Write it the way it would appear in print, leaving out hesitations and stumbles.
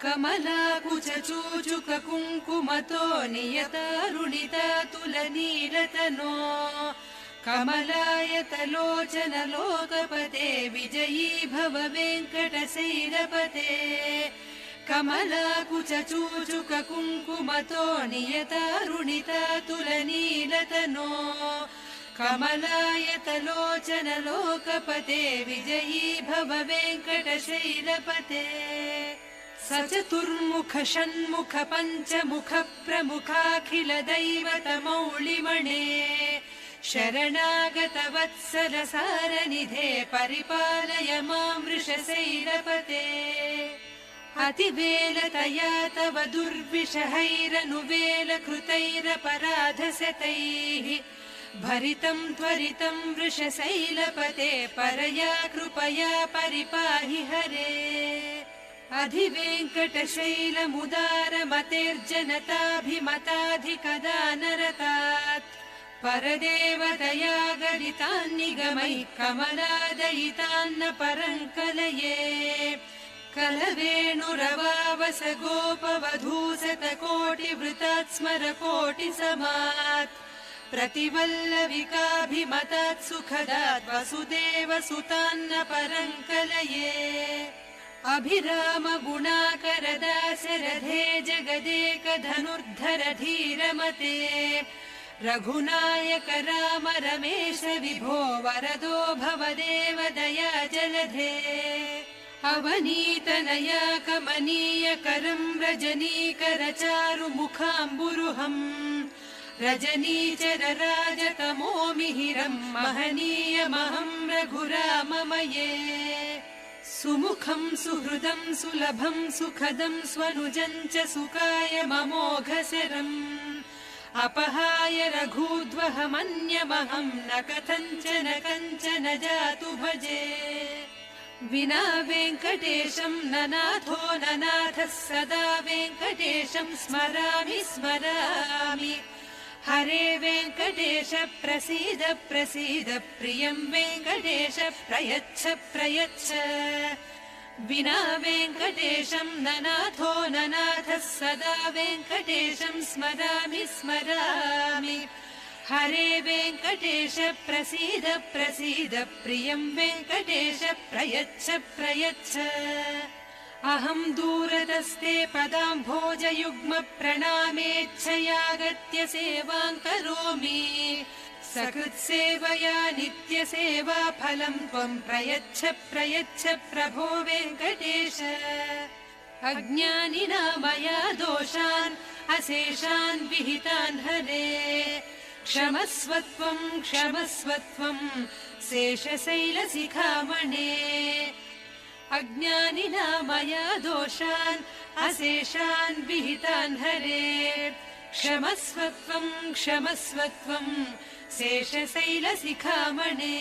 कमलाकुचूचुक कुङ्कुमतो नियतारुणिता तुलनीलतनो कमलायतलोचन लोकपते विजयी भव वेङ्कटशैलपते कमलाकुचूचुक कुङ्कुमतो नियतारुणिता तुलनीलतनो कमलायतलोचन लोकपते विजयी भव वेङ्कटशैलपते सचतुर्मुख षण्मुख पञ्चमुख प्रमुखाखिल दैवत मौलिमणे शरणागत वत्सल सारनिधे परिपालय मां वृषशैलपते अतिवेलतया तव दुर्विषहैरनुवेल कृतैरपराधशतैः भरितं त्वरितं वृषशैलपते परया कृपया परिपाहि हरे अधिवेङ्कटशैलमुदारमतेर्जनताभिमताधिकदानरतात् परदेवतया गरितान्निगमैः कमलादयितान्न परङ्कलये कलवेणुरवावस गोपवधूशतकोटिवृतात् स्मरकोटिसमात् प्रतिवल्लविकाभिमतात् सुखदात् वसुदेवसुतान्न परङ्कलये अभिराम गुणाकर दाशरथे जगदेकधनुर्धर धीरमते रघुनायक राम रमेश विभो वरदो भवदेव दया जलधे अवनीतनया कमनीयकरं रजनीकर चारुमुखाम्बुरुहम् रजनीचर राजतमो मिहिरं महनीयमहं रघुराममये सुमुखं सुहृदं सुलभं सुखदं स्वनुजं च सुखाय ममोघशरम् अपहाय रघूद्वहमन्यमहं न कथञ्चन कञ्चन जातु भजे विना वेङ्कटेशं न नाथो न नाथः सदा वेङ्कटेशं स्मरामि स्मरामि हरे वेङ्कटेश प्रसीद प्रसीद प्रियं वेङ्कटेश प्रयच्छ प्रयच्छ विना वेङ्कटेशं न नाथो न नाथः सदा वेङ्कटेशं स्मरामि स्मरामि हरे वेङ्कटेश प्रसीद प्रसीद प्रियं वेङ्कटेश प्रयच्छ प्रयच्छ अहं दूरतस्ते पदाम्भोजयुग्म प्रणामेच्छयागत्य सेवां करोमि सकृत्सेवया नित्यसेवा फलं त्वं प्रयच्छ प्रयच्छ प्रभो वेङ्कटेश अज्ञानिना मया दोषान् अशेषान् विहितान् हरे क्षमस्व त्वं शेषशैलशिखामणे अज्ञानिना मया दोषान् अशेषान् विहितान् हरे क्षमस्व त्वं शेषशैलशिखामणे।